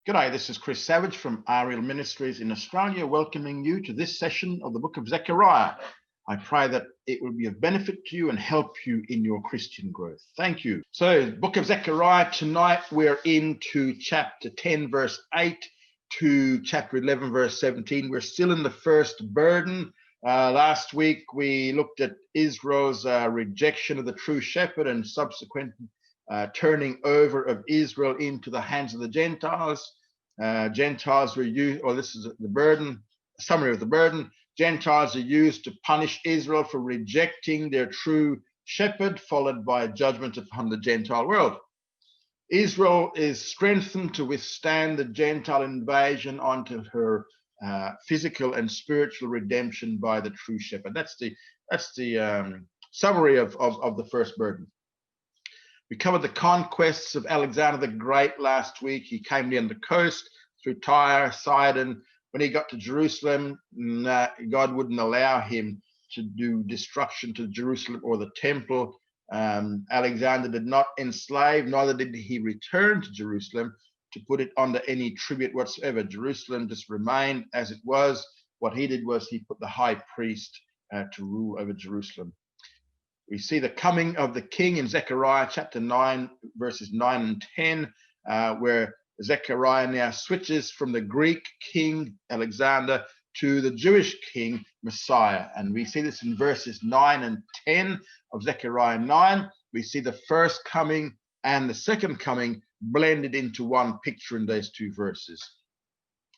G'day, this is Chris Savage from Ariel Ministries in Australia, welcoming you to this session of the book of Zechariah. I pray that it will be of benefit to you and help you in your Christian growth. Thank you. So, book of Zechariah, tonight we're into chapter 10, verse 8 to chapter 11, verse 17. We're still in the first burden. Last week we looked at Israel's rejection of the true shepherd and subsequent turning over of Israel into the hands of the Gentiles. Gentiles were used, or this is the burden, summary of the burden. Gentiles are used to punish Israel for rejecting their true shepherd, followed by judgment upon the Gentile world. Israel is strengthened to withstand the Gentile invasion onto her physical and spiritual redemption by the true shepherd. That's the summary of the first burden. We covered the conquests of Alexander the Great last week. He came down the coast through Tyre, Sidon. When he got to Jerusalem, God wouldn't allow him to do destruction to Jerusalem or the temple. Alexander did not enslave, neither did he return to Jerusalem to put it under any tribute whatsoever. Jerusalem just remained as it was. What he did was he put the high priest to rule over Jerusalem. We see the coming of the king in Zechariah chapter 9, verses 9 and 10, where Zechariah now switches from the Greek king Alexander to the Jewish king Messiah. And we see this in verses 9 and 10 of Zechariah 9. We see the first coming and the second coming blended into one picture in those two verses.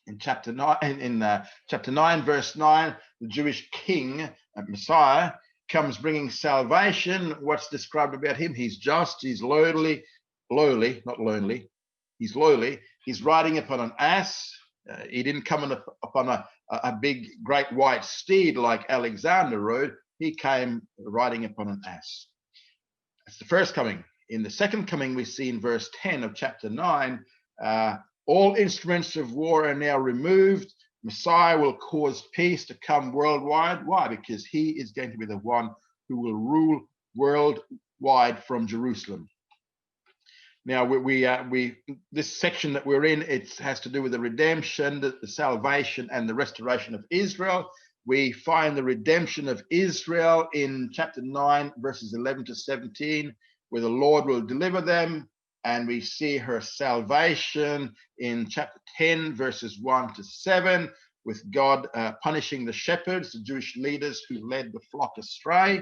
In chapter 9, verse 9, the Jewish king, Messiah, comes bringing salvation. What's described about him? He's just, he's lowly, not lonely. He's lowly. He's riding upon an ass. He didn't come upon a big, great white steed like Alexander rode. He came riding upon an ass. That's the first coming. In the second coming, we see in verse 10 of chapter 9, all instruments of war are now removed. Messiah will cause peace to come worldwide. Why? Because he is going to be the one who will rule worldwide from Jerusalem. Now, this section that we're in, it has to do with the redemption, the salvation, and the restoration of Israel. We find the redemption of Israel in chapter 9, verses 11 to 17, where the Lord will deliver them. And we see her salvation in chapter 10, verses 1 to 7, with God punishing the shepherds, the Jewish leaders who led the flock astray.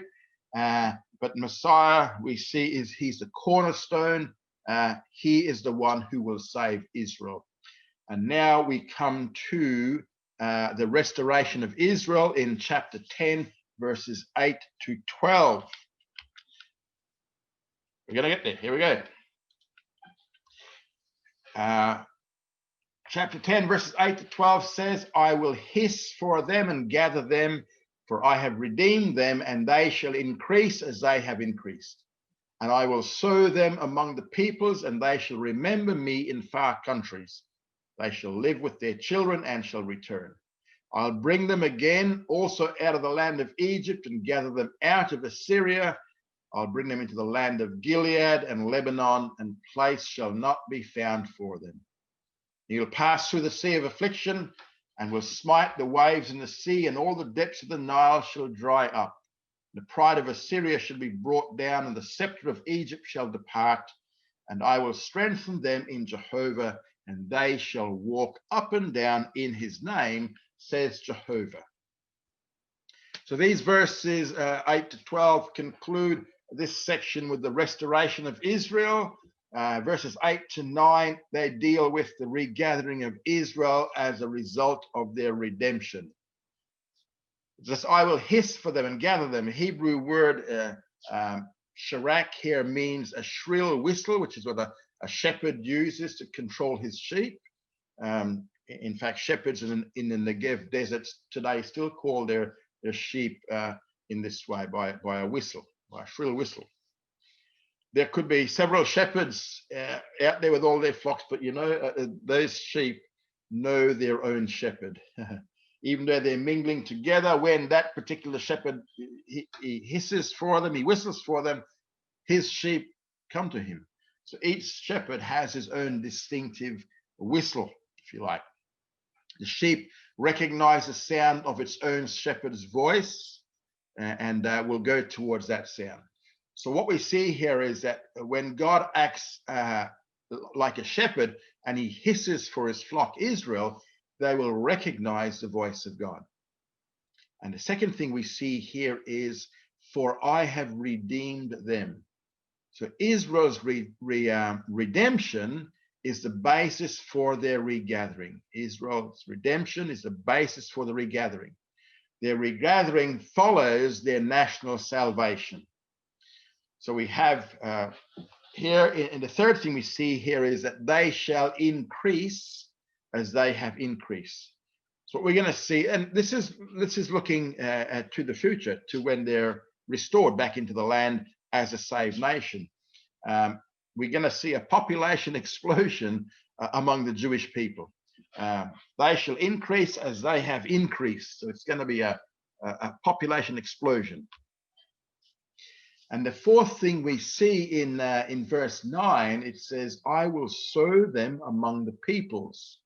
But Messiah, we see, he's the cornerstone. He is the one who will save Israel. And now we come to the restoration of Israel in chapter 10, verses 8 to 12. We're going to get there. Here we go. Chapter 10, verses 8 to 12 says, I will hiss for them and gather them, for I have redeemed them, and they shall increase as they have increased. And I will sow them among the peoples, and they shall remember me in far countries. They shall live with their children and shall return. I'll bring them again also out of the land of Egypt and gather them out of Assyria. I'll bring them into the land of Gilead and Lebanon, and place shall not be found for them. He'll pass through the sea of affliction and will smite the waves in the sea, and all the depths of the Nile shall dry up. The pride of Assyria shall be brought down, and the scepter of Egypt shall depart. And I will strengthen them in Jehovah, and they shall walk up and down in his name, says Jehovah. So these verses 8 to 12 conclude this section with the restoration of Israel. Verses 8 to 9, they deal with the regathering of Israel as a result of their redemption. Just, I will hiss for them and gather them. The Hebrew word sharak here means a shrill whistle, which is what a shepherd uses to control his sheep. In fact, shepherds in the Negev deserts today still call their sheep in this way, by a whistle, by a shrill whistle. There could be several shepherds out there with all their flocks, but those sheep know their own shepherd. Even though they're mingling together, when that particular shepherd, he hisses for them, he whistles for them, his sheep come to him. So each shepherd has his own distinctive whistle, if you like. The sheep recognize the sound of its own shepherd's voice and will go towards that sound. So what we see here is that when God acts like a shepherd and he hisses for his flock Israel, they will recognize the voice of God. And the second thing we see here is, for I have redeemed them. So Israel's redemption is the basis for their regathering. Israel's redemption is the basis for the regathering. Their regathering follows their national salvation. So we have here, in the third thing we see here is that they shall increase as they have increased. So what we're going to see, and this is looking to the future, to when they're restored back into the land as a saved nation. We're going to see a population explosion among the Jewish people. They shall increase as they have increased. So it's going to be a population explosion. And the fourth thing we see in verse 9, it says, I will sow them among the peoples.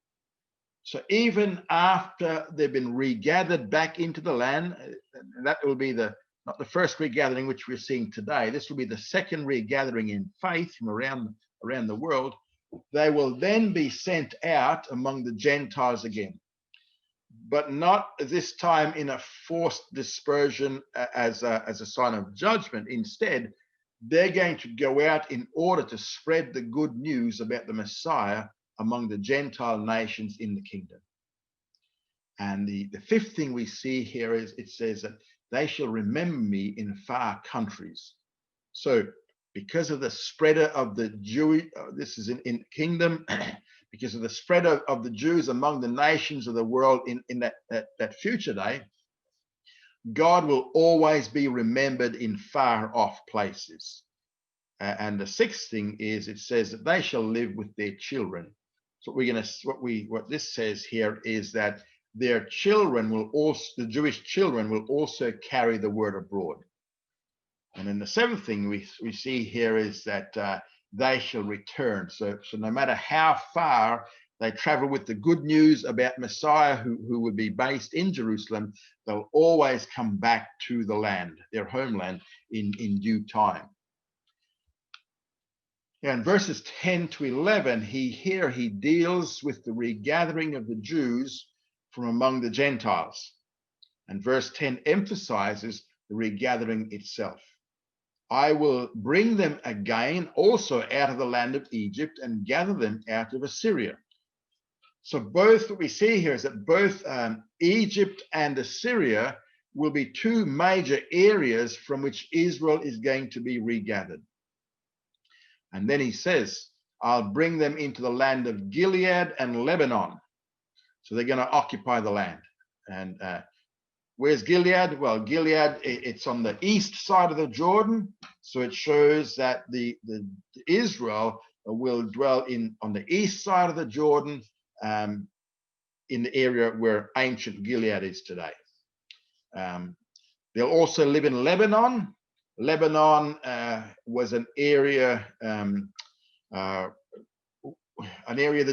So even after they've been regathered back into the land, that will be not the first regathering which we're seeing today. This will be the second regathering in faith from around the world. They will then be sent out among the Gentiles again, but not this time in a forced dispersion as a sign of judgment. Instead, they're going to go out in order to spread the good news about the Messiah among the Gentile nations in the kingdom. And the fifth thing we see here is it says that they shall remember me in far countries. So because of the spread of the Jew, this is in kingdom, because of the spread of the Jews among the nations of the world in that future day, God will always be remembered in far off places. And the sixth thing is it says that they shall live with their children. So what this says here is that their children will also, the Jewish children will also carry the word abroad. And then the seventh thing we see here is that they shall return. So no matter how far they travel with the good news about Messiah who would be based in Jerusalem, they'll always come back to the land, their homeland, in due time. In verses 10 to 11, he deals with the regathering of the Jews from among the Gentiles. And verse 10 emphasizes the regathering itself. I will bring them again also out of the land of Egypt and gather them out of Assyria. So both, what we see here is that both Egypt and Assyria will be two major areas from which Israel is going to be regathered. And then he says, I'll bring them into the land of Gilead and Lebanon. So they're going to occupy the land. And where's Gilead? Well, Gilead, it's on the east side of the Jordan. So it shows that the Israel will dwell on the east side of the Jordan, in the area where ancient Gilead is today. They'll also live in Lebanon. Lebanon was an area the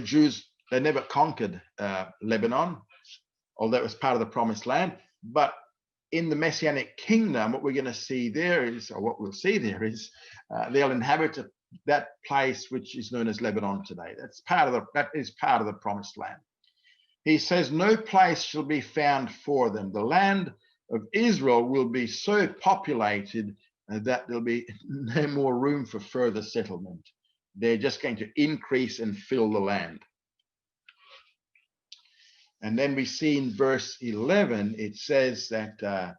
Jews, they never conquered Lebanon, although it was part of the promised land. But in the Messianic kingdom, what we're going to see there is, or what we'll see there is, they'll inhabit that place which is known as Lebanon today. That is part of the promised land. He says, no place shall be found for them. The land of Israel will be so populated that there'll be no more room for further settlement. They're just going to increase and fill the land. And then we see in verse 11, it says that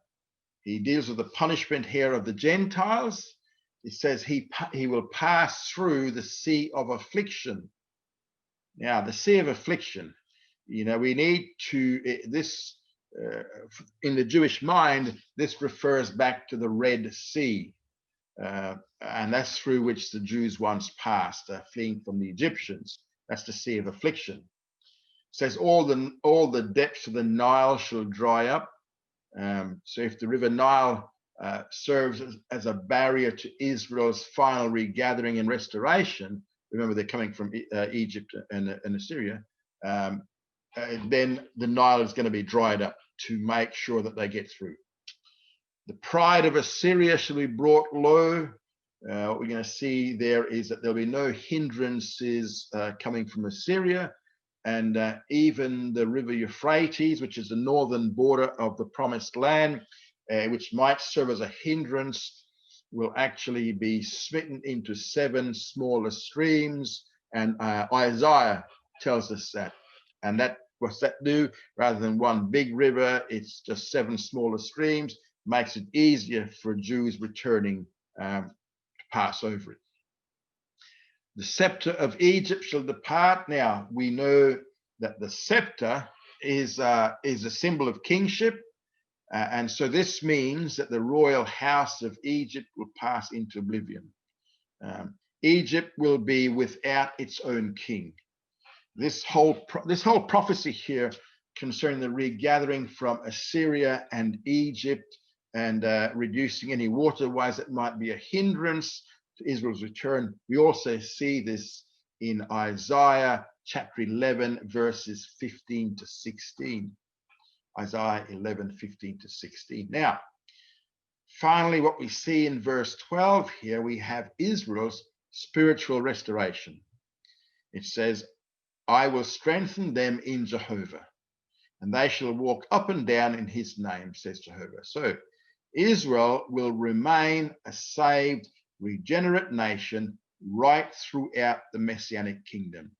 he deals with the punishment here of the Gentiles. It says he will pass through the sea of affliction. Now, the sea of affliction, we need to, in the Jewish mind, this refers back to the Red Sea. And that's through which the Jews once passed, fleeing from the Egyptians. That's the sea of affliction. It says all the depths of the Nile shall dry up. So if the river Nile serves as a barrier to Israel's final regathering and restoration, remember they're coming from Egypt and Assyria, then the Nile is going to be dried up to make sure that they get through. The pride of Assyria shall be brought low. What we're going to see there is that there'll be no hindrances coming from Assyria, and even the river Euphrates, which is the northern border of the promised land, which might serve as a hindrance, will actually be smitten into 7 smaller streams. And Isaiah tells us that. And that, what's that do? Rather than one big river, it's just 7 smaller streams. Makes it easier for Jews returning to pass over it. The scepter of Egypt shall depart. Now we know that the scepter is a symbol of kingship, and so this means that the royal house of Egypt will pass into oblivion. Egypt will be without its own king. This whole prophecy here concerning the regathering from Assyria and Egypt, and reducing any waterways that might be a hindrance to Israel's return. We also see this in Isaiah chapter 11, verses 15 to 16. Isaiah 11, 15 to 16. Now, finally, what we see in verse 12 here, we have Israel's spiritual restoration. It says, I will strengthen them in Jehovah, and they shall walk up and down in his name, says Jehovah. So Israel will remain a saved, regenerate nation right throughout the Messianic kingdom.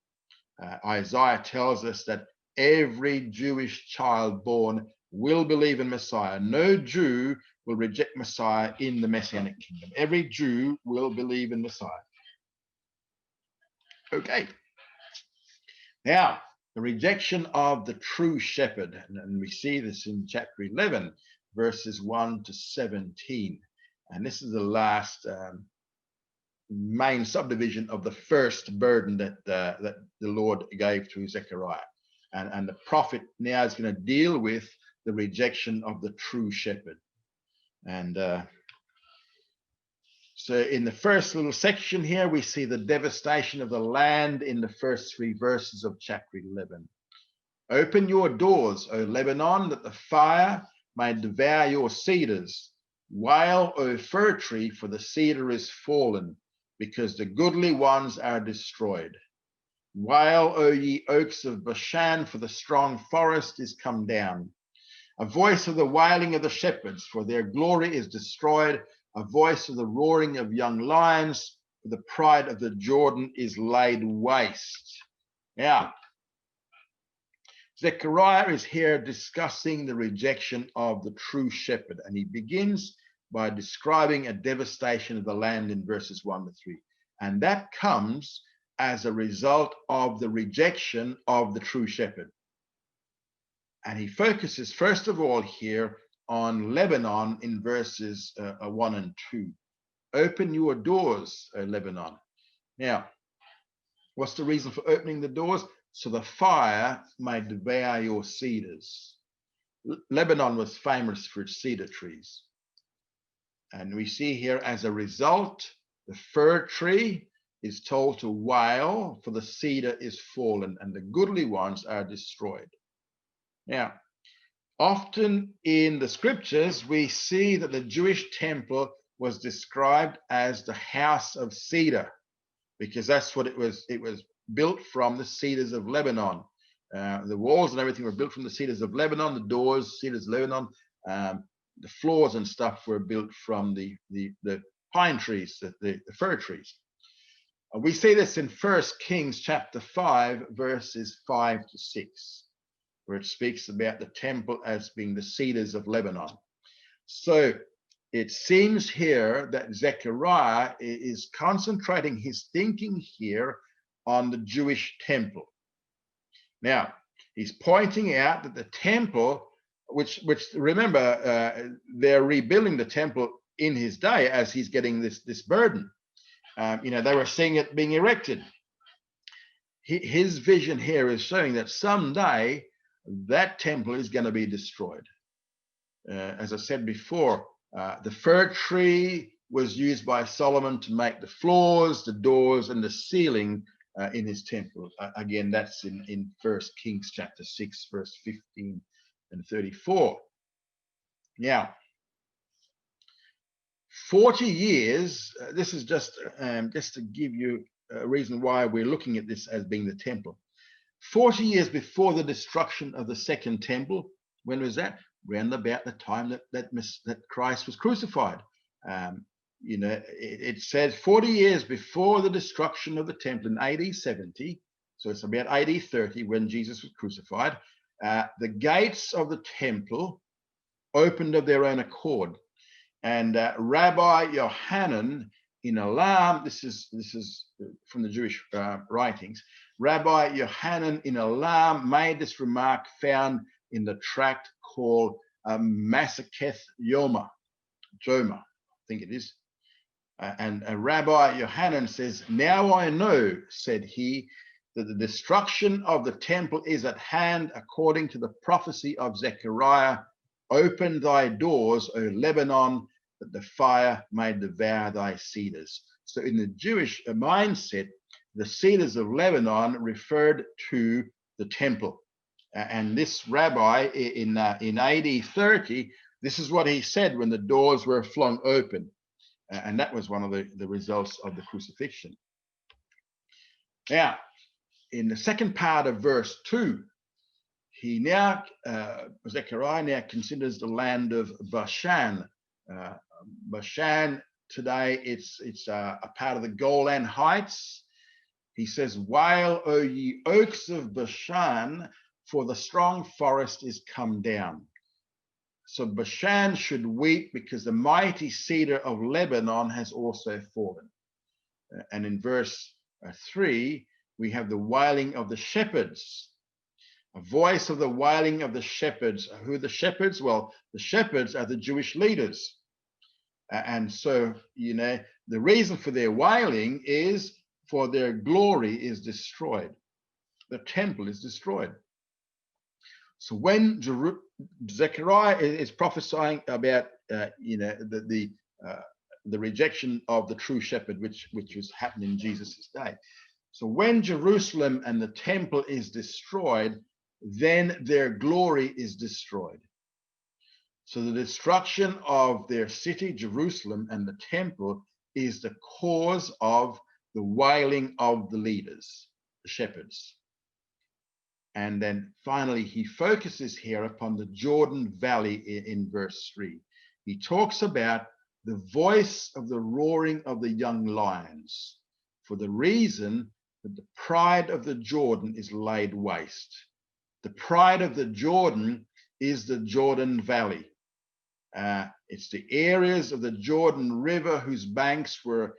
Isaiah tells us that every Jewish child born will believe in Messiah. No Jew will reject Messiah in the Messianic kingdom. Every Jew will believe in Messiah. Okay. Now, the rejection of the true shepherd, and we see this in chapter 11, verses 1 to 17. And this is the last main subdivision of the first burden that the Lord gave to Zechariah. And the prophet now is going to deal with the rejection of the true shepherd. And so in the first little section here, we see the devastation of the land in the first 3 verses of chapter 11. Open your doors, O Lebanon, that the fire may devour your cedars. Wail, O fir tree, for the cedar is fallen, because the goodly ones are destroyed. Wail, O ye oaks of Bashan, for the strong forest is come down. A voice of the wailing of the shepherds, for their glory is destroyed. A voice of the roaring of young lions, for the pride of the Jordan is laid waste. Now, Zechariah is here discussing the rejection of the true shepherd, and he begins by describing a devastation of the land in verses 1 to 3. And that comes as a result of the rejection of the true shepherd. And he focuses, first of all, here on Lebanon in verses 1 and 2. Open your doors, O Lebanon. Now, what's the reason for opening the doors? So the fire may devour your cedars. Lebanon was famous for its cedar trees. And we see here, as a result, the fir tree is told to wail, for the cedar is fallen, and the goodly ones are destroyed. Now, often in the scriptures, we see that the Jewish temple was described as the house of cedar, because that's what it was. It was built from the cedars of Lebanon. The walls and everything were built from the cedars of Lebanon, the doors, cedars of Lebanon, the floors and stuff were built from the pine trees, the fir trees. We see this in 1 Kings chapter 5, verses 5 to 6, where it speaks about the temple as being the cedars of Lebanon. So it seems here that Zechariah is concentrating his thinking here on the Jewish temple. Now, he's pointing out that the temple, which remember, they're rebuilding the temple in his day as he's getting this burden. They were seeing it being erected. His vision here is showing that someday that temple is going to be destroyed. As I said before, the fir tree was used by Solomon to make the floors, the doors, and the ceiling in his temple. Again, that's in 1 Kings chapter 6, verse 15 and 34. Now, 40 years, this is just to give you a reason why we're looking at this as being the temple. 40 years before the destruction of the second temple, when was that? Around about the time that Christ was crucified. It says 40 years before the destruction of the temple in AD 70, so it's about AD 30 when Jesus was crucified, the gates of the temple opened of their own accord. And Rabbi Yohanan, in Elam, this is from the Jewish writings, Rabbi Yohanan in Elam made this remark found in the tract called Masaketh Yoma, I think it is. And Rabbi Yohanan says, "Now I know," said he, "that the destruction of the temple is at hand according to the prophecy of Zechariah. Open thy doors, O Lebanon, that the fire may devour thy cedars." So in the Jewish mindset, the cedars of Lebanon referred to the temple. And this rabbi in AD 30, this is what he said when the doors were flung open. And that was one of the results of the crucifixion. Now, in the second part of verse 2, Zechariah now considers the land of Bashan. Bashan today, it's a part of the Golan Heights. He says, "Wail, O ye oaks of Bashan, for the strong forest is come down." So Bashan should weep because the mighty cedar of Lebanon has also fallen. And in verse 3, we have the wailing of the shepherds. A voice of the wailing of the shepherds. Who are the shepherds? Well, the shepherds are the Jewish leaders. And so, the reason for their wailing is for their glory is destroyed. The temple is destroyed. So when Zechariah is prophesying about, the rejection of the true shepherd, which was happening in Jesus' day. So when Jerusalem and the temple is destroyed, then their glory is destroyed. So the destruction of their city, Jerusalem, and the temple is the cause of the wailing of the leaders, the shepherds. And then finally, he focuses here upon the Jordan Valley in verse 3. He talks about the voice of the roaring of the young lions, for the reason that the pride of the Jordan is laid waste. The pride of the Jordan is the Jordan Valley. It's the areas of the Jordan River whose banks were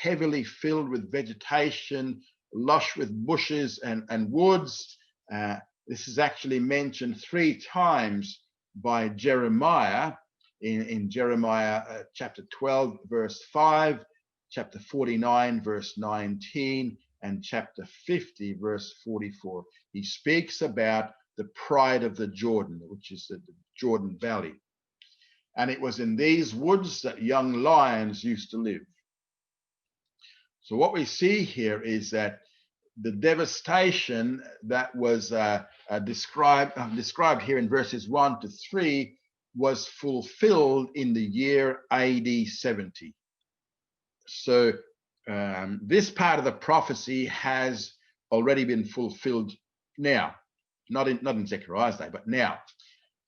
heavily filled with vegetation, lush with bushes and woods. This is actually mentioned 3 times by Jeremiah in Jeremiah chapter 12, verse 5, chapter 49, verse 19, and chapter 50, verse 44. He speaks about the pride of the Jordan, which is the Jordan Valley. And it was in these woods that young lions used to live. So what we see here is that the devastation that was described here in verses 1 to 3 was fulfilled in the year AD 70. So this part of the prophecy has already been fulfilled now, not in Zechariah's day, but now.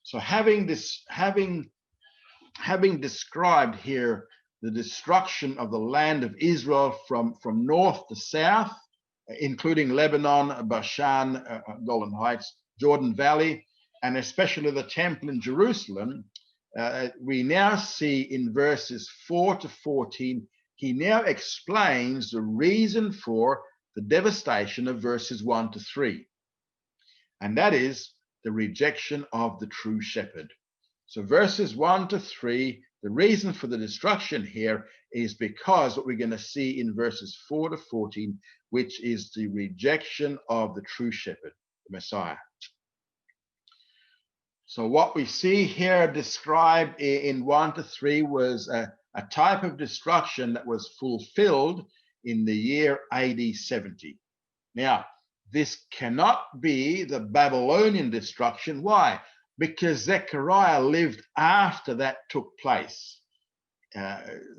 So having described here the destruction of the land of Israel from north to south, including Lebanon, Bashan, Golan Heights, Jordan Valley, and especially the temple in Jerusalem, we now see in verses 4 to 14, he now explains the reason for the devastation of verses 1 to 3. And that is the rejection of the true shepherd. So verses 1 to 3, the reason for the destruction here is because what we're going to see in verses 4 to 14, which is the rejection of the true shepherd, the Messiah. So what we see here described in 1 to 3 was a type of destruction that was fulfilled in the year AD 70. Now, this cannot be the Babylonian destruction. Why? Because Zechariah lived after that took place.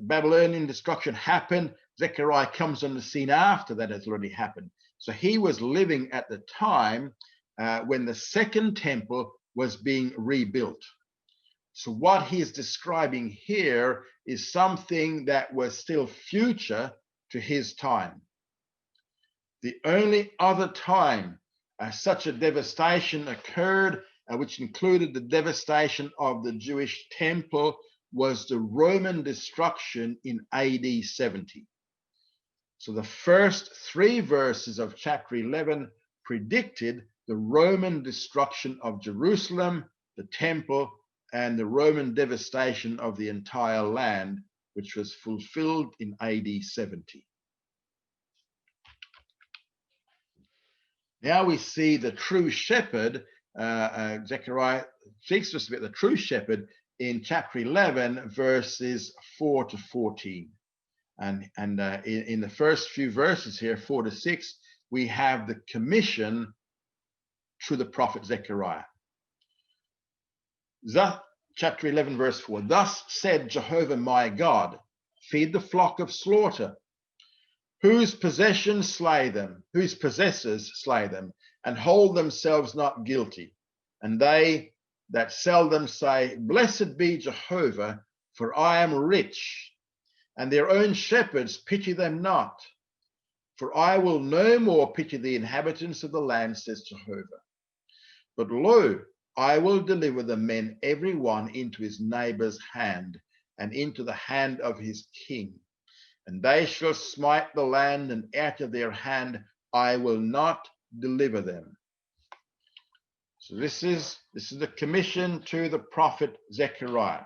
Babylonian destruction happened. Zechariah comes on the scene after that has already happened. So he was living at the time when the second temple was being rebuilt. So what he's describing here is something that was still future to his time. The only other time such a devastation occurred, which included the devastation of the Jewish temple, was the Roman destruction in AD 70. So the first 3 verses of chapter 11 predicted the Roman destruction of Jerusalem, the temple, and the Roman devastation of the entire land, which was fulfilled in AD 70. Now we see the true shepherd. Zechariah speaks to us about the true shepherd in chapter 11, verses 4 to 14. And in the first few verses here, 4 to 6, we have the commission to the prophet Zechariah. Chapter 11, verse 4, thus said Jehovah my God, feed the flock of slaughter, whose possessions slay them, whose possessors slay them, and hold themselves not guilty. And they that sell them say, blessed be Jehovah, for I am rich. And their own shepherds pity them not. For I will no more pity the inhabitants of the land, says Jehovah. But lo, I will deliver the men every one into his neighbor's hand, and into the hand of his king. And they shall smite the land, and out of their hand I will not deliver them. So this is the commission to the prophet Zechariah.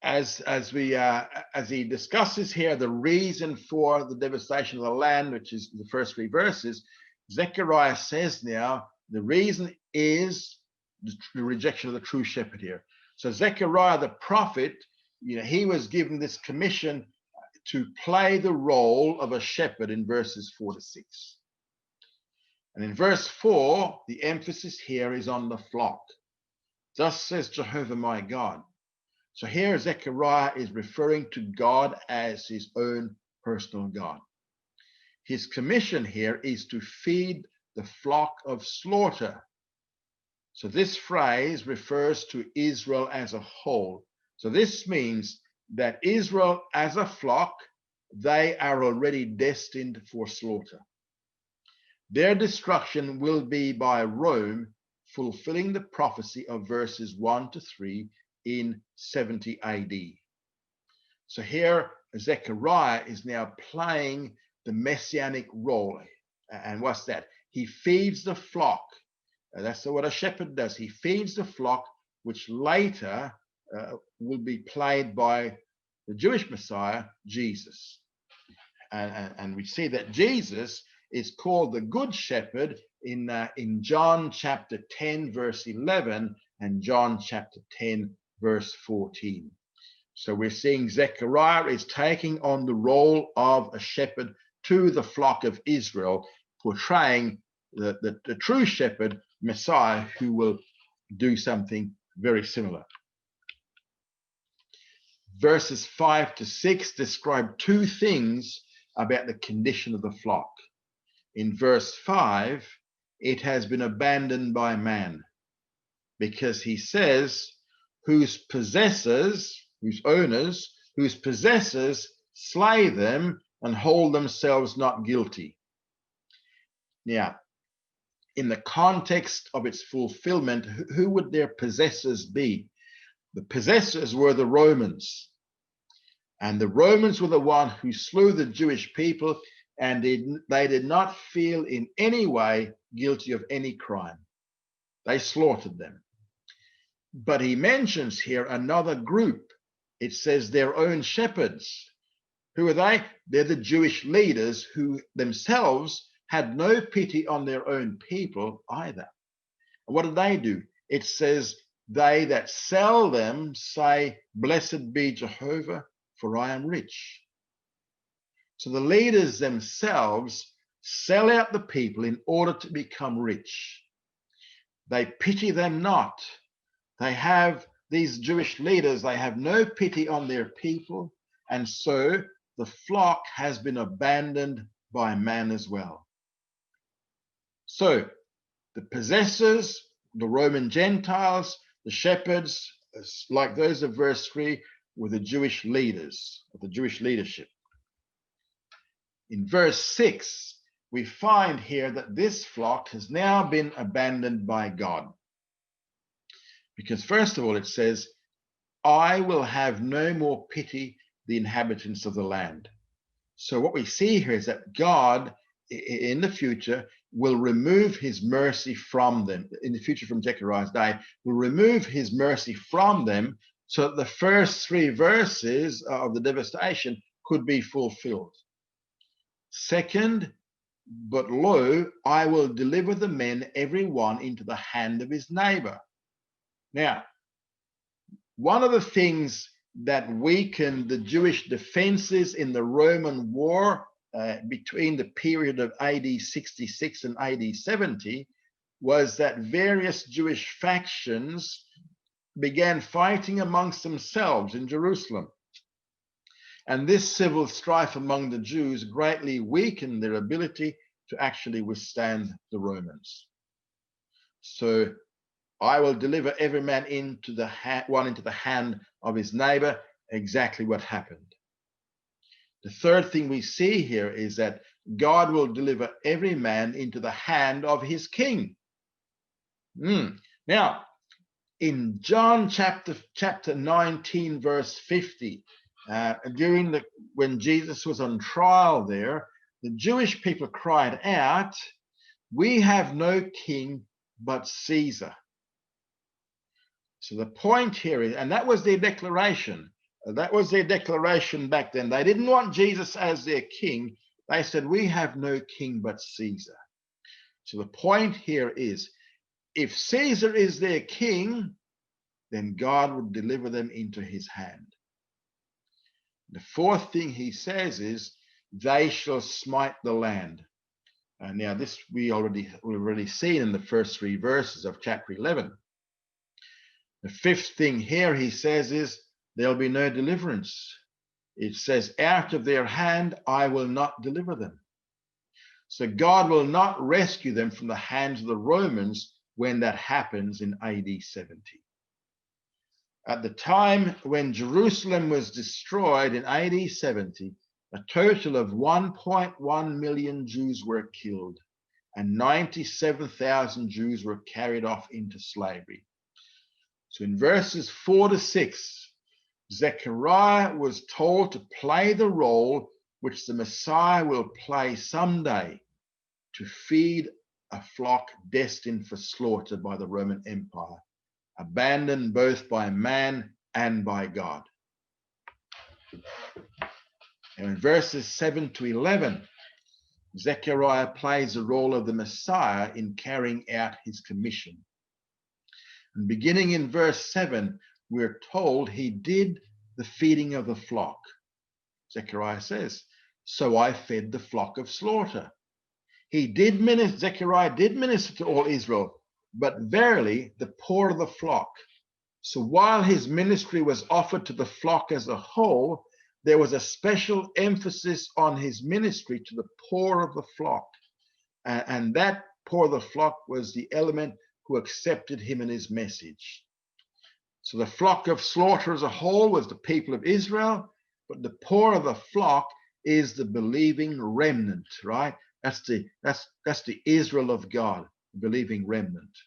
As he discusses here the reason for the devastation of the land, which is the first 3 verses, Zechariah says now the reason is the rejection of the true shepherd here. So Zechariah the prophet, he was given this commission to play the role of a shepherd in verses 4 to 6. And in verse 4, the emphasis here is on the flock. Thus says Jehovah my God. So here Zechariah is referring to God as his own personal God. His commission here is to feed the flock of slaughter. So this phrase refers to Israel as a whole. So this means that Israel as a flock, they are already destined for slaughter. Their destruction will be by Rome, fulfilling the prophecy of verses 1 to 3 in 70 AD. So here Zechariah is now playing the messianic role. And what's that? He feeds the flock. That's what a shepherd does. He feeds the flock, which later will be played by the Jewish Messiah, Jesus. And we see that Jesus is called the Good Shepherd in John chapter 10, verse 11, and John chapter 10, verse 14. So we're seeing Zechariah is taking on the role of a shepherd to the flock of Israel, portraying the true shepherd, Messiah, who will do something very similar. Verses 5 to 6 describe 2 things about the condition of the flock. In verse 5, it has been abandoned by man, because he says, whose possessors, whose owners, whose possessors slay them and hold themselves not guilty. Now, in the context of its fulfillment, who would their possessors be? The possessors were the Romans. And the Romans were the one who slew the Jewish people, and they did not feel in any way guilty of any crime. They slaughtered them. But he mentions here another group. It says their own shepherds. Who are they? They're the Jewish leaders who themselves had no pity on their own people either. And what did they do? It says they that sell them say, Blessed be Jehovah, for I am rich. So the leaders themselves sell out the people in order to become rich. They pity them not. They have, these Jewish leaders, they have no pity on their people, and so the flock has been abandoned by man as well. So the possessors, the Roman Gentiles, the shepherds, like those of verse 3, were the Jewish leaders, or the Jewish leadership. In verse 6, we find here that this flock has now been abandoned by God. Because first of all, it says, I will have no more pity the inhabitants of the land. So what we see here is that God, in the future, will remove his mercy from them. In the future, from Zechariah's day, will remove his mercy from them so that the first 3 verses of the devastation could be fulfilled. Second, but lo, I will deliver the men, every one, into the hand of his neighbor. Now, one of the things that weakened the Jewish defenses in the Roman war between the period of AD 66 and AD 70 was that various Jewish factions began fighting amongst themselves in Jerusalem. And this civil strife among the Jews greatly weakened their ability to actually withstand the Romans. So I will deliver every man into the hand of his neighbor. Exactly what happened. The third thing we see here is that God will deliver every man into the hand of his king. Now, in John chapter 19, verse 50, when Jesus was on trial there, the Jewish people cried out, we have no king but Caesar. So the point here is, and that was their declaration. That was their declaration back then. They didn't want Jesus as their king. They said, we have no king but Caesar. So the point here is, if Caesar is their king, then God would deliver them into his hand. The fourth thing he says is, they shall smite the land. Now this we've already seen in the first 3 verses of chapter 11. The fifth thing here he says is, there'll be no deliverance. It says, out of their hand I will not deliver them. So God will not rescue them from the hands of the Romans when that happens in AD 70. At the time when Jerusalem was destroyed in AD 70, a total of 1.1 million Jews were killed, and 97,000 Jews were carried off into slavery. So in verses 4 to 6, Zechariah was told to play the role which the Messiah will play someday, to feed a flock destined for slaughter by the Roman Empire, abandoned both by man and by God. And in verses 7 to 11, Zechariah plays the role of the Messiah in carrying out his commission. And beginning in verse 7, we're told he did the feeding of the flock. Zechariah says, so I fed the flock of slaughter. Zechariah did minister to all Israel, but verily the poor of the flock. So while his ministry was offered to the flock as a whole, there was a special emphasis on his ministry to the poor of the flock. And that poor of the flock was the element who accepted him and his message. So the flock of slaughter as a whole was the people of Israel, but the poor of the flock is the believing remnant, right? That's the Israel of God, the believing remnant.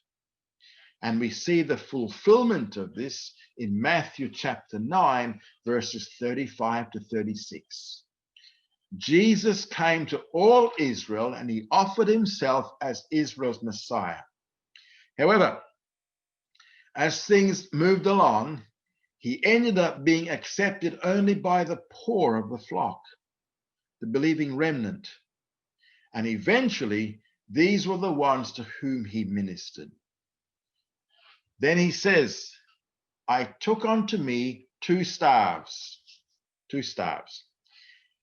And we see the fulfillment of this in Matthew chapter 9, verses 35 to 36. Jesus came to all Israel and he offered himself as Israel's Messiah. However, as things moved along, he ended up being accepted only by the poor of the flock, the believing remnant. And eventually, these were the ones to whom he ministered. Then he says, I took unto me two staves.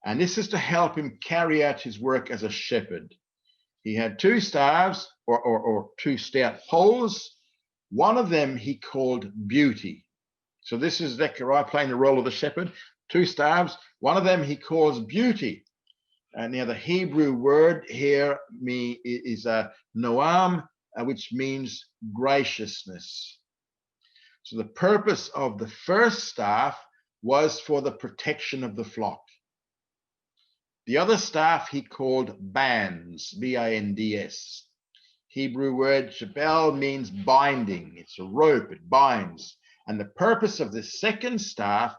And this is to help him carry out his work as a shepherd. He had two staves or two stout poles. One of them he called beauty. So this is Zechariah playing the role of the shepherd. Two staves. One of them he calls beauty. And now the Hebrew word here is noam, which means graciousness. So the purpose of the first staff was for the protection of the flock. The other staff he called bands, B-A-N-D-S. Hebrew word shabel means binding. It's a rope, it binds. And the purpose of the second staff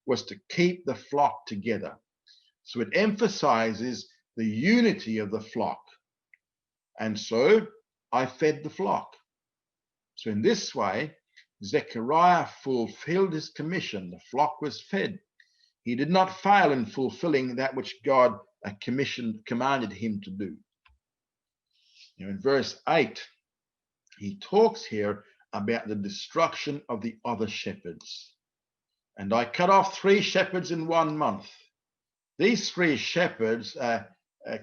was to keep the flock together. So it emphasizes the unity of the flock. And so I fed the flock. So in this way, Zechariah fulfilled his commission. The flock was fed. He did not fail in fulfilling that which God commanded him to do. Now in verse 8, he talks here about the destruction of the other shepherds. And I cut off 3 shepherds in 1 month. These 3 shepherds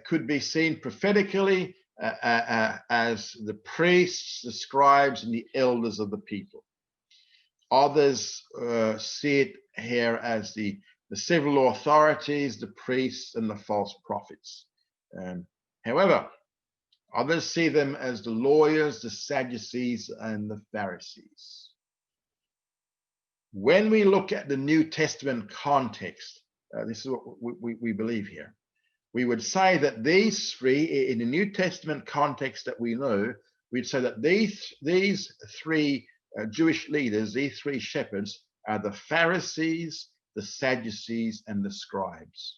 could be seen prophetically as the priests, the scribes, and the elders of the people. Others see it here as the civil authorities, the priests, and the false prophets. However, others see them as the lawyers, the Sadducees, and the Pharisees. When we look at the New Testament context, this is what we believe here. We would say that these 3, in the New Testament context that we know, we'd say that these 3 Jewish leaders, these 3 shepherds, are the Pharisees, the Sadducees, and the scribes.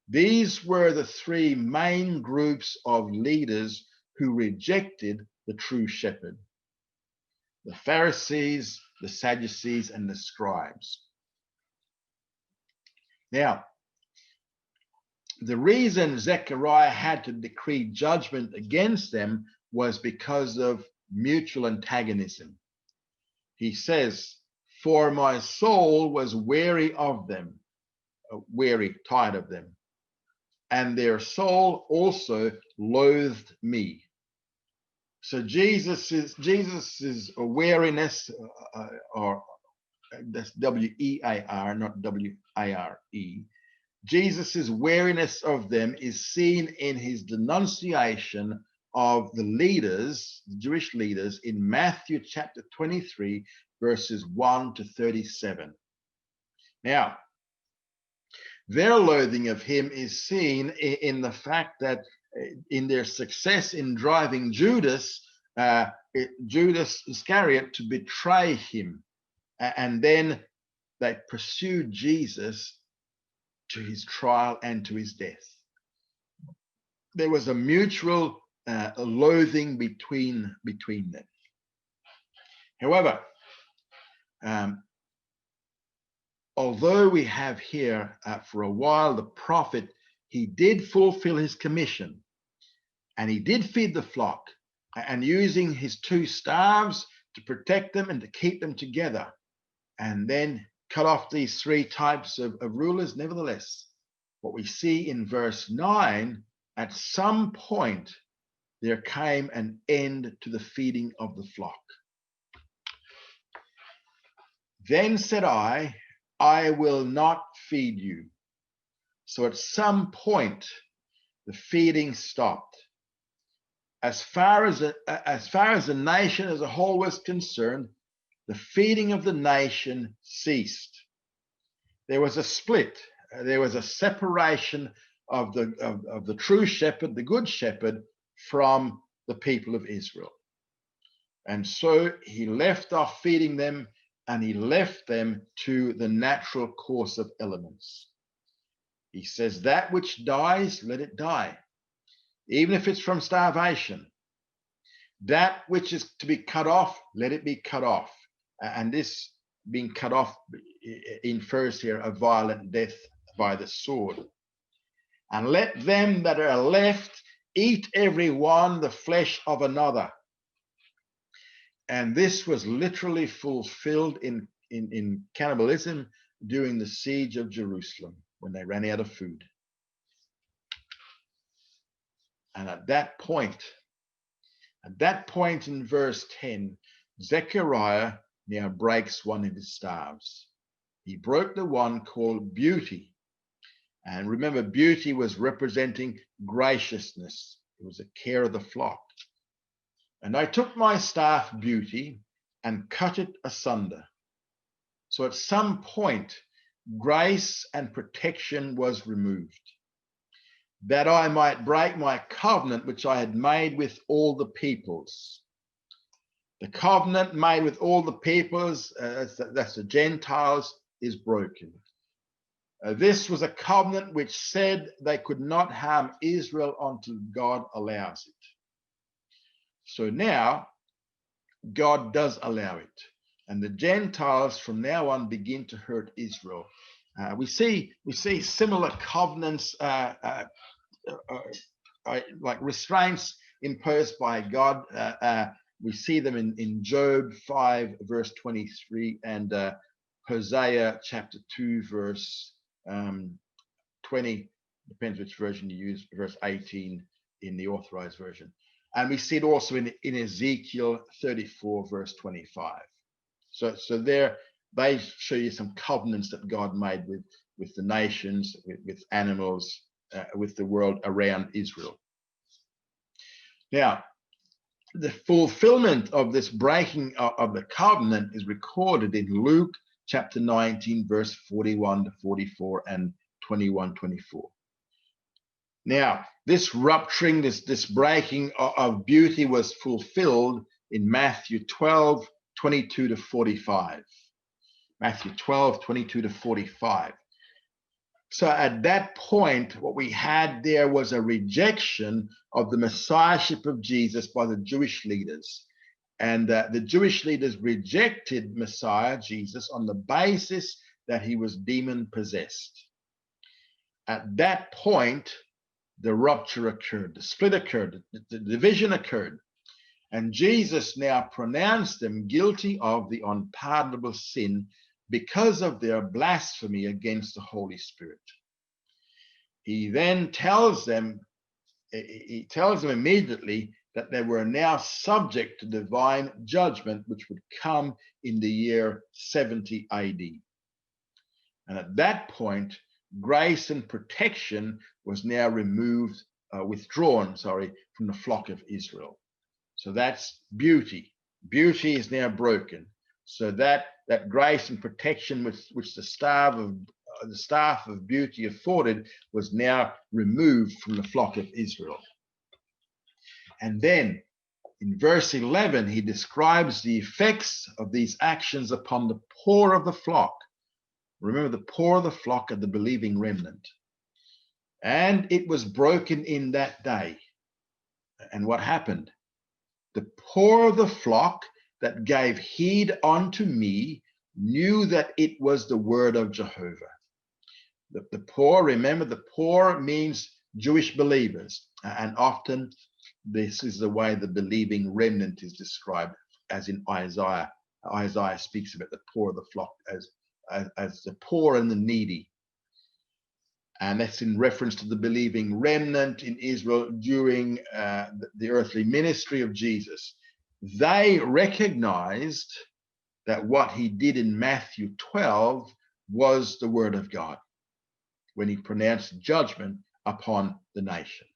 These were the 3 main groups of leaders who rejected the true shepherd: the Pharisees, the Sadducees, and the scribes. Now, the reason Zechariah had to decree judgment against them was because of mutual antagonism. He says, for my soul was weary of them, tired of them, and their soul also loathed me. So Jesus's wariness, or that's W-E-A-R, not W-A-R-E. Jesus's wariness of them is seen in his denunciation of the leaders, the Jewish leaders, in Matthew chapter 23, verses 1 to 37. Now, their loathing of him is seen in the fact that in their success in driving Judas Iscariot to betray him, and then they pursued Jesus to his trial and to his death. There was a mutual loathing between them. However, although we have here for a while the prophet, he did fulfill his commission, and he did feed the flock, and using his 2 staves to protect them and to keep them together, and then cut off these 3 types of rulers. Nevertheless, what we see in verse 9, at some point there came an end to the feeding of the flock. Then said I will not feed you. So at some point the feeding stopped. As far as the nation as a whole was concerned, the feeding of the nation ceased. There was a split. There was a separation of the true shepherd, the good shepherd, from the people of Israel. And so he left off feeding them, and he left them to the natural course of elements. He says, that which dies, let it die, even if it's from starvation. That which is to be cut off, let it be cut off. And this being cut off infers here a violent death by the sword. And let them that are left eat every one the flesh of another. And this was literally fulfilled in cannibalism during the siege of Jerusalem when they ran out of food. And at that point in verse 10, Zechariah now breaks one of his staves. He broke the one called beauty. And remember, beauty was representing graciousness. It was a care of the flock. And I took my staff beauty and cut it asunder. So at some point, grace and protection was removed, that I might break my covenant which I had made with all the peoples. The covenant made with all the peoples, that's the Gentiles, is broken. This was a covenant which said they could not harm Israel until God allows it. So now God does allow it. And the Gentiles from now on begin to hurt Israel. We see similar covenants, like restraints imposed by God. We see them in Job 5 verse 23 and Hosea chapter 2 verse 20, depends which version you use, verse 18 in the authorized version. And we see it also in Ezekiel 34 verse 25. So there they show you some covenants that God made with the nations, with animals, with the world around Israel. Now, the fulfillment of this breaking of the covenant is recorded in Luke chapter 19, verse 41 to 44 and 21-24. Now, this rupturing, this breaking of beauty was fulfilled in Matthew 12, 22 to 45. Matthew 12, 22 to 45. So at that point, what we had there was a rejection of the messiahship of Jesus by the Jewish leaders. And the Jewish leaders rejected Messiah Jesus on the basis that he was demon possessed. At that point, the rupture occurred, the split occurred, the division occurred. And Jesus now pronounced them guilty of the unpardonable sin because of their blasphemy against the Holy Spirit. He then tells them immediately that they were now subject to divine judgment, which would come in the year 70 AD. And at that point, grace and protection was now withdrawn from the flock of Israel. So that's beauty. Beauty is now broken. So that grace and protection which the staff of beauty afforded was now removed from the flock of Israel. And then in verse 11, he describes the effects of these actions upon the poor of the flock. Remember, the poor of the flock are the believing remnant. And it was broken in that day. And what happened? The poor of the flock that gave heed unto me knew that it was the word of Jehovah. The poor, remember, the poor means Jewish believers. And often this is the way the believing remnant is described, as in Isaiah. Isaiah speaks about the poor of the flock as the poor and the needy. And that's in reference to the believing remnant in Israel during the earthly ministry of Jesus. They recognized that what he did in Matthew 12 was the word of God when he pronounced judgment upon the nation.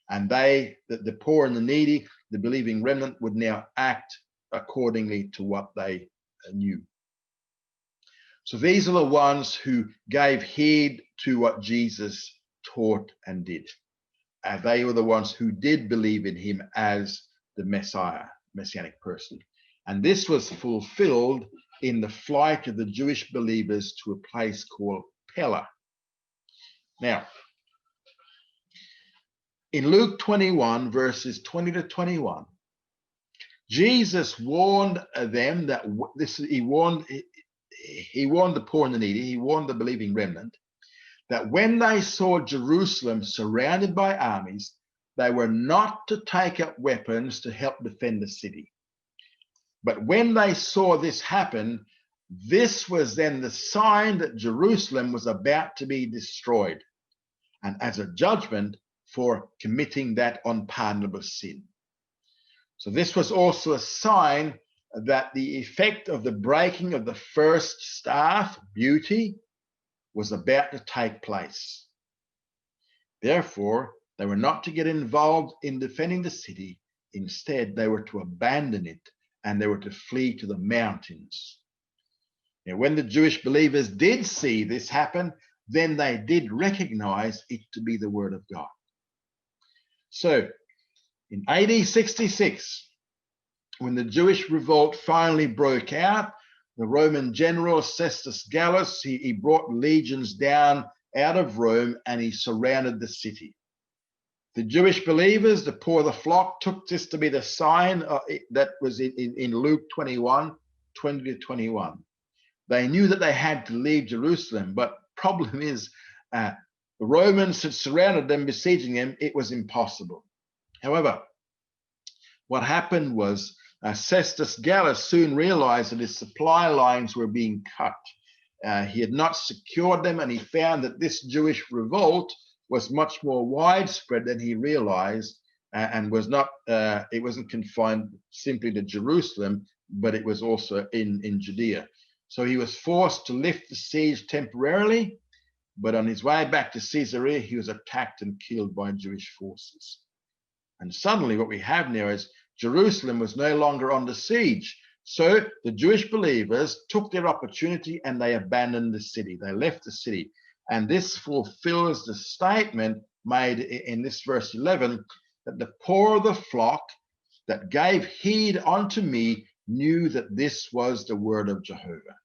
And the poor and the needy, the believing remnant, would now act accordingly to what they knew. So these are the ones who gave heed to what Jesus taught and did. They were the ones who did believe in him as the Messiah, messianic person. And this was fulfilled in the flight of the Jewish believers to a place called Pella. Now, in Luke 21, verses 20 to 21, Jesus warned them that he warned the poor and the needy, he warned the believing remnant, that when they saw Jerusalem surrounded by armies, they were not to take up weapons to help defend the city, But when they saw this happen, this was then the sign that Jerusalem was about to be destroyed, and as a judgment for committing that unpardonable sin. So this was also a sign that the effect of the breaking of the first staff, beauty, was about to take place. Therefore, they were not to get involved in defending the city. Instead, they were to abandon it, and they were to flee to the mountains. Now, when the Jewish believers did see this happen, then they did recognize it to be the word of God. So, in AD 66, when the Jewish revolt finally broke out, the Roman general Cestus Gallus, he brought legions down out of Rome and he surrounded the city. The Jewish believers, the poor of the flock, took this to be the sign that was in Luke 21, 20 to 21. They knew that they had to leave Jerusalem, but problem is the Romans had surrounded them, besieging them. It was impossible. However, what happened was Cestus Gallus soon realized that his supply lines were being cut. He had not secured them, and he found that this Jewish revolt was much more widespread than he realized, and was not. It wasn't confined simply to Jerusalem, but it was also in Judea. So he was forced to lift the siege temporarily, but on his way back to Caesarea, he was attacked and killed by Jewish forces. And suddenly, what we have now is Jerusalem was no longer under siege. So the Jewish believers took their opportunity and they abandoned the city. They left the city. And this fulfills the statement made in this verse 11, that the poor of the flock that gave heed unto me knew that this was the word of Jehovah.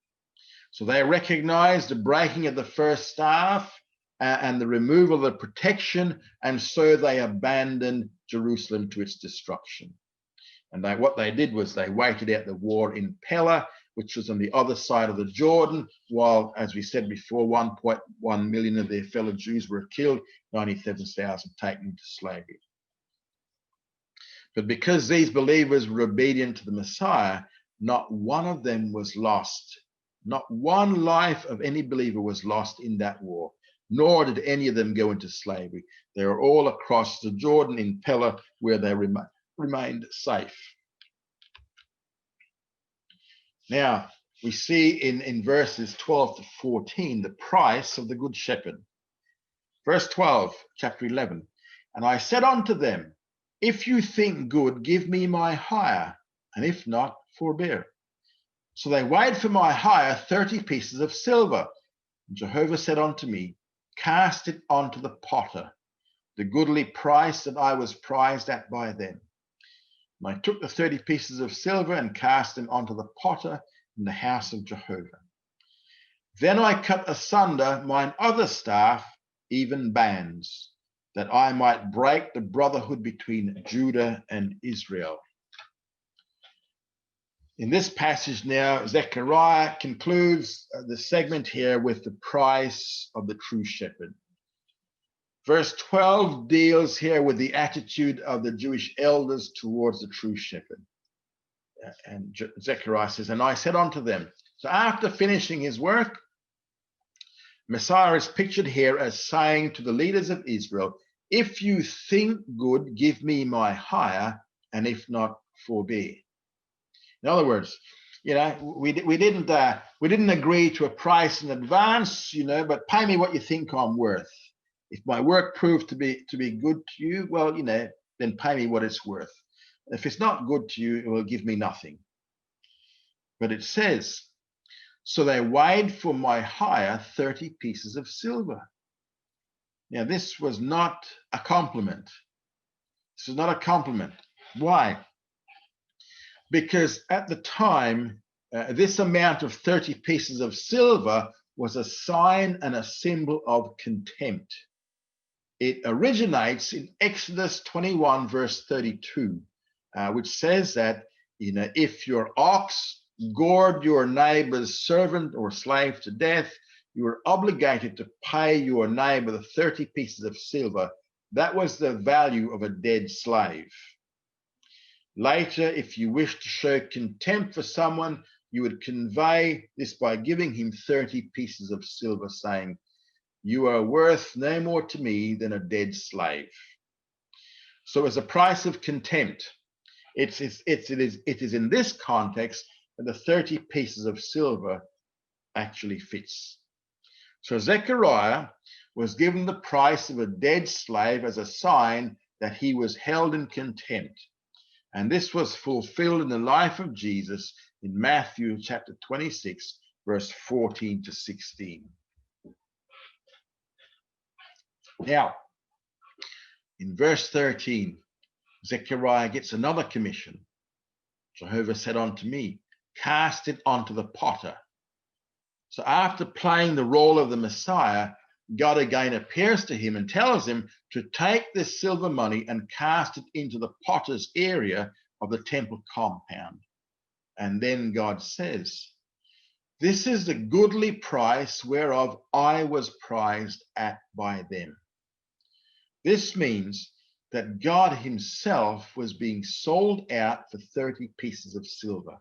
So they recognized the breaking of the first staff and the removal of the protection, and so they abandoned Jerusalem to its destruction. And what they did was they waited out the war in Pella, which was on the other side of the Jordan, while, as we said before, 1.1 million of their fellow Jews were killed, 97,000 taken into slavery. But because these believers were obedient to the Messiah, not one of them was lost. Not one life of any believer was lost in that war, nor did any of them go into slavery. They were all across the Jordan in Pella, where they remained safe. Now, we see in verses 12 to 14 the price of the good shepherd. Verse 12, chapter 11, and I said unto them, if you think good, give me my hire, and if not, forbear. So they weighed for my hire 30 pieces of silver. And Jehovah said unto me, cast it unto the potter, the goodly price that I was prized at by them. And I took the 30 pieces of silver and cast them unto the potter in the house of Jehovah. Then I cut asunder mine other staff, even bands, that I might break the brotherhood between Judah and Israel. In this passage now, Zechariah concludes the segment here with the price of the true shepherd. Verse 12 deals here with the attitude of the Jewish elders towards the true shepherd. And Zechariah says, and I said unto them, so after finishing his work, Messiah is pictured here as saying to the leaders of Israel, if you think good, give me my hire, and if not, forbear. In other words, we didn't agree to a price in advance, but pay me what you think I'm worth. If my work proved to be good to you, well, then pay me what it's worth. If it's not good to you, it will give me nothing. But it says, so they weighed for my hire 30 pieces of silver. Now, this was not a compliment. This was not a compliment. Why? Because at the time, this amount of 30 pieces of silver was a sign and a symbol of contempt. It originates in Exodus 21, verse 32, which says that, if your ox gored your neighbor's servant or slave to death, you were obligated to pay your neighbor the 30 pieces of silver. That was the value of a dead slave. Later, if you wish to show contempt for someone, you would convey this by giving him 30 pieces of silver, saying, "You are worth no more to me than a dead slave." So as a price of contempt, it is in this context that the 30 pieces of silver actually fits. So Zechariah was given the price of a dead slave as a sign that he was held in contempt. And this was fulfilled in the life of Jesus in Matthew chapter 26, verse 14 to 16. Now, in verse 13, Zechariah gets another commission. Jehovah said unto me, "Cast it onto the potter." So after playing the role of the Messiah, God again appears to him and tells him to take this silver money and cast it into the potter's area of the temple compound. And then God says, "This is the goodly price whereof I was prized at by them." This means that God himself was being sold out for 30 pieces of silver.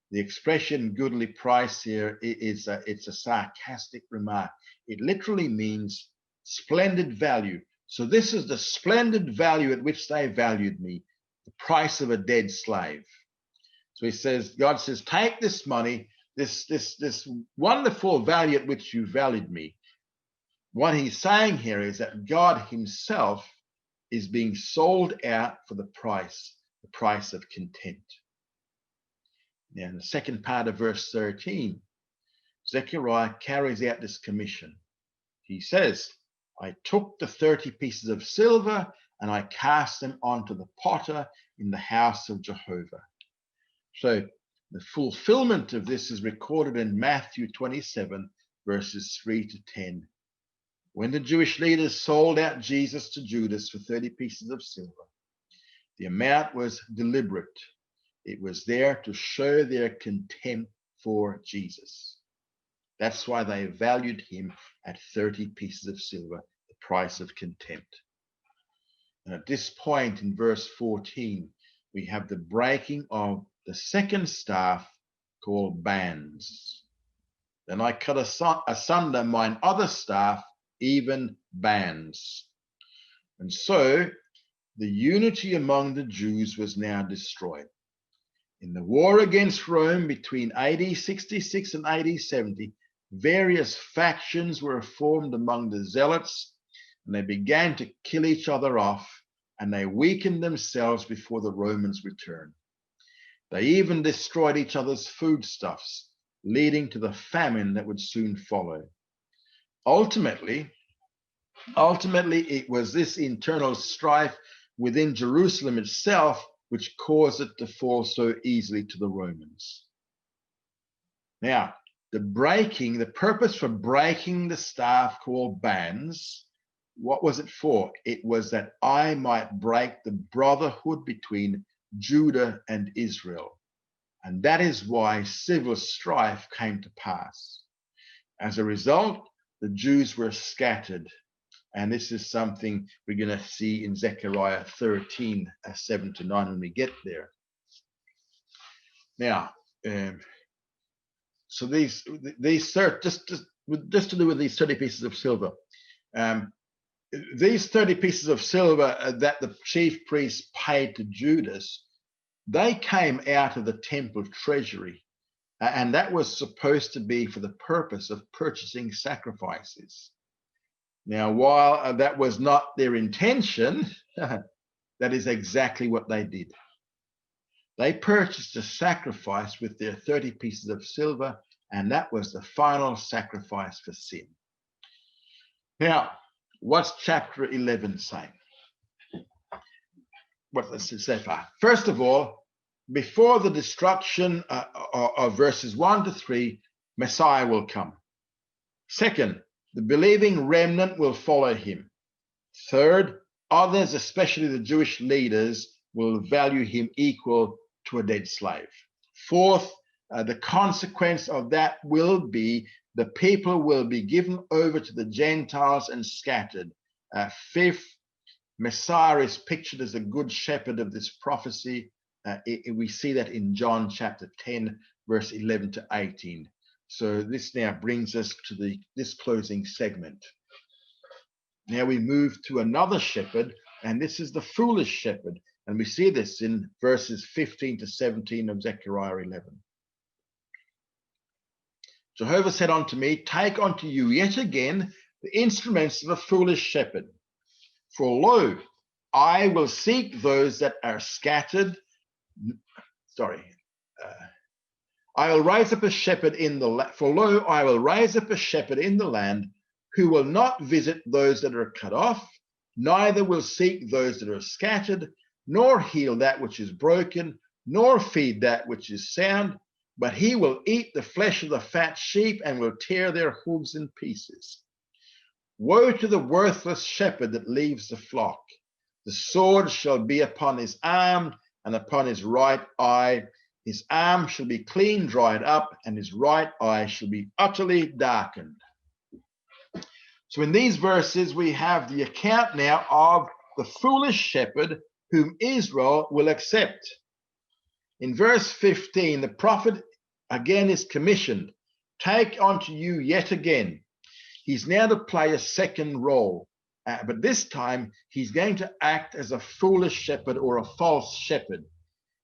The expression goodly price here it's a sarcastic remark. It literally means splendid value. So this is the splendid value at which they valued me, the price of a dead slave. So he says, God says, take this money, this wonderful value at which you valued me. What he's saying here is that God himself is being sold out for the price of contempt. Now, in the second part of verse 13, Zechariah carries out this commission. He says, "I took the 30 pieces of silver and I cast them onto the potter in the house of Jehovah." So the fulfillment of this is recorded in Matthew 27, verses 3 to 10. When the Jewish leaders sold out Jesus to Judas for 30 pieces of silver, the amount was deliberate. It was there to show their contempt for Jesus. That's why they valued him at 30 pieces of silver, the price of contempt. And at this point in verse 14, we have the breaking of the second staff called bands. "Then I cut asunder mine other staff, even bands." And so the unity among the Jews was now destroyed. In the war against Rome between AD 66 and AD 70, various factions were formed among the zealots, and they began to kill each other off, and they weakened themselves before the Romans returned. They even destroyed each other's foodstuffs, leading to the famine that would soon follow. Ultimately, it was this internal strife within Jerusalem itself which caused it to fall so easily to the Romans. Now, the purpose for breaking the staff called bands, what was it for? It was that I might break the brotherhood between Judah and Israel. And that is why civil strife came to pass. As a result, the Jews were scattered. And this is something we're going to see in Zechariah 13, 7 to 9 when we get there. Now, so these just to do with these 30 pieces of silver. These 30 pieces of silver that the chief priests paid to Judas, they came out of the temple treasury. And that was supposed to be for the purpose of purchasing sacrifices. Now, while that was not their intention, that is exactly what they did. They purchased a sacrifice with their 30 pieces of silver, and that was the final sacrifice for sin. Now, what's chapter 11 saying? What does it say far? First of all, before the destruction of verses 1 to 3, Messiah will come. Second, the believing remnant will follow him. Third, others, especially the Jewish leaders, will value him equal to a dead slave. Fourth, the consequence of that will be the people will be given over to the Gentiles and scattered. Fifth, Messiah is pictured as a good shepherd of this prophecy. We see that in John chapter 10, verse 11 to 18. So this now brings us to this closing segment. Now we move to another shepherd, and this is the foolish shepherd. And we see this in verses 15 to 17 of Zechariah 11. Jehovah said unto me, take unto you yet again the instruments of a foolish shepherd. For lo, I will seek those that are scattered. I will raise up a shepherd in the land. For lo, I will raise up a shepherd in the land who will not visit those that are cut off, neither will seek those that are scattered, nor heal that which is broken, nor feed that which is sound, but he will eat the flesh of the fat sheep and will tear their hooves in pieces. Woe to the worthless shepherd that leaves the flock. The sword shall be upon his arm and upon his right eye. His arm shall be clean dried up, and his right eye shall be utterly darkened. So in these verses, we have the account now of the foolish shepherd whom Israel will accept. In verse 15, the prophet again is commissioned, take unto you yet again. He's now to play a second role, but this time he's going to act as a foolish shepherd or a false shepherd.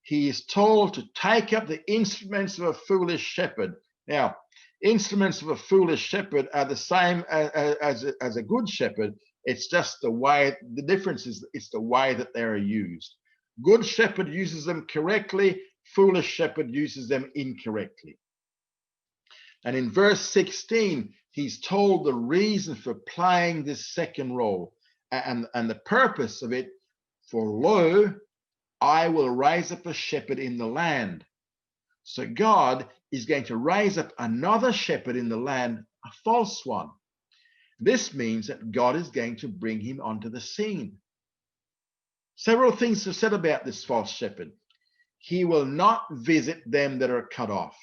He is told to take up the instruments of a foolish shepherd. Now, instruments of a foolish shepherd are the same as a good shepherd. It's just the way, the difference is it's the way that they are used. Good shepherd uses them correctly, foolish shepherd uses them incorrectly. And in verse 16, he's told the reason for playing this second role and the purpose of it. For lo, I will raise up a shepherd in the land. So God is going to raise up another shepherd in the land, a false one. This means that God is going to bring him onto the scene. Several things are said about this false shepherd. He will not visit them that are cut off.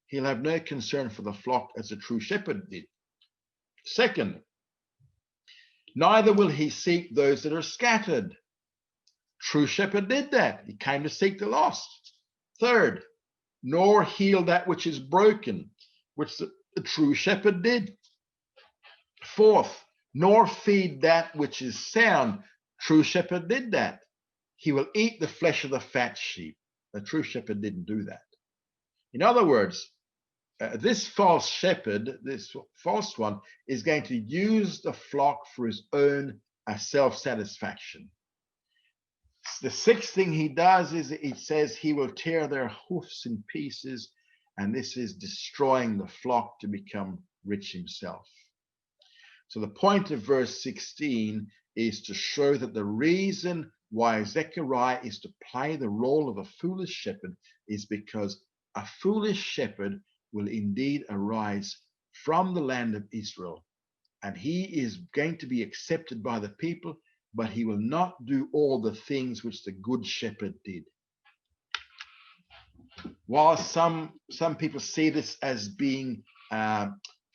He'll have no concern for the flock as a true shepherd did. Second, neither will he seek those that are scattered. True shepherd did that. He came to seek the lost. Third, nor heal that which is broken, which the true shepherd did. Fourth, nor feed that which is sound. True shepherd did that. He will eat the flesh of the fat sheep. The true shepherd didn't do that. In other words, this false shepherd, this false one, is going to use the flock for his own self-satisfaction. The sixth thing he does is it says he will tear their hoofs in pieces, and this is destroying the flock to become rich himself. So the point of verse 16 is to show that the reason why Zechariah is to play the role of a foolish shepherd is because a foolish shepherd will indeed arise from the land of Israel, and he is going to be accepted by the people, but he will not do all the things which the good shepherd did. While some people see this as being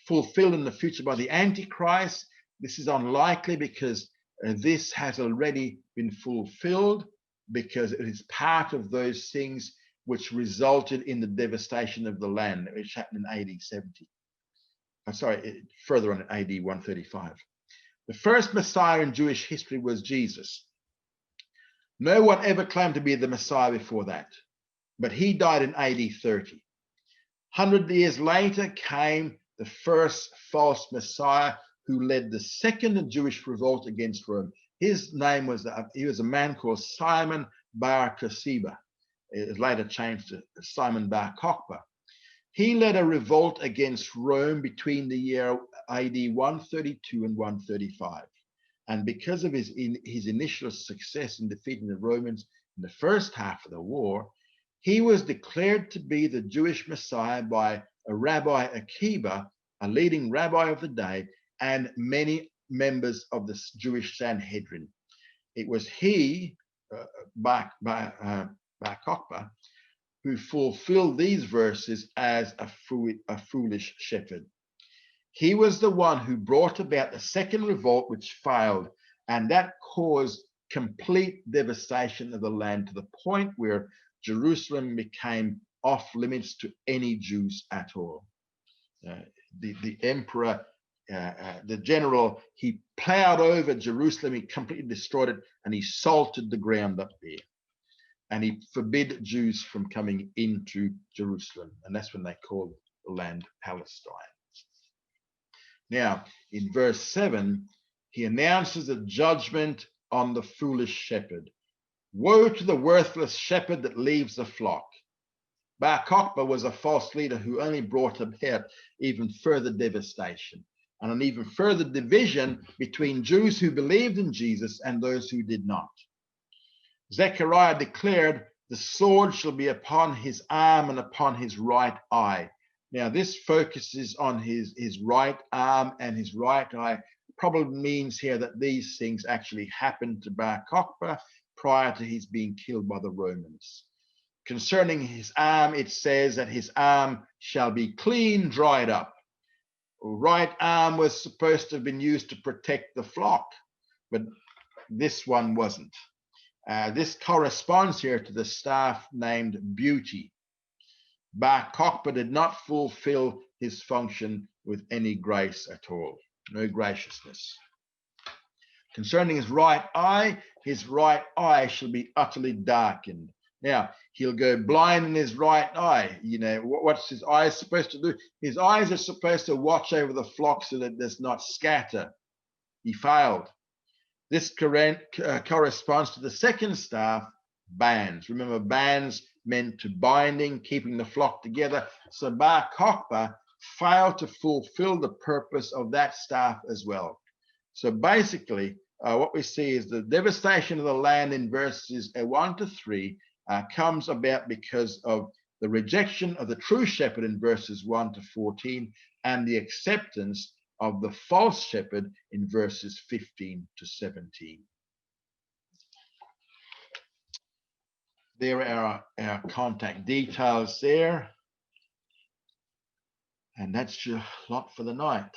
fulfilled in the future by the Antichrist, this is unlikely because this has already been fulfilled, because it is part of those things which resulted in the devastation of the land, which happened in AD 70. Further on in AD 135. The first Messiah in Jewish history was Jesus. No one ever claimed to be the Messiah before that, but he died in AD 30. 100 years later came the first false Messiah who led the second Jewish revolt against Rome. His name was, he was a man called Simon Bar Kokhba. It was later changed to Simon Bar Kokhba. He led a revolt against Rome between the year AD 132 and 135. And because of his initial success in defeating the Romans in the first half of the war, he was declared to be the Jewish Messiah by a Rabbi Akiba, a leading rabbi of the day, and many members of the Jewish Sanhedrin. It was he, Bar Kokhba, who fulfilled these verses as a foolish shepherd. He was the one who brought about the second revolt, which failed, and that caused complete devastation of the land to the point where Jerusalem became off limits to any Jews at all. The emperor, the general, he plowed over Jerusalem, he completely destroyed it, and he salted the ground up there. And he forbid Jews from coming into Jerusalem. And that's when they called the land Palestine. Now, in verse 7, he announces a judgment on the foolish shepherd. Woe to the worthless shepherd that leaves the flock. Bar Kokhba was a false leader who only brought about even further devastation and an even further division between Jews who believed in Jesus and those who did not. Zechariah declared, the sword shall be upon his arm and upon his right eye. Now, this focuses on his right arm and his right eye. Probably means here that these things actually happened to Bar Kokhba prior to his being killed by the Romans. Concerning his arm, it says that his arm shall be clean, dried up. Right arm was supposed to have been used to protect the flock, but this one wasn't. This corresponds here to the staff named Beauty. Bar Kokhba did not fulfill his function with any grace at all, no graciousness. Concerning his right eye shall be utterly darkened. Now, he'll go blind in his right eye. You know, what's his eyes supposed to do? His eyes are supposed to watch over the flock so that it does not scatter. He failed. This corresponds to the second staff, bands. Remember, bands meant to binding, keeping the flock together. So Bar Kokhba failed to fulfill the purpose of that staff as well. So basically, what we see is the devastation of the land in verses 1 to 3 comes about because of the rejection of the true shepherd in verses 1 to 14 and the acceptance of the false shepherd in verses 15 to 17. There are our contact details there. And that's your lot for the night.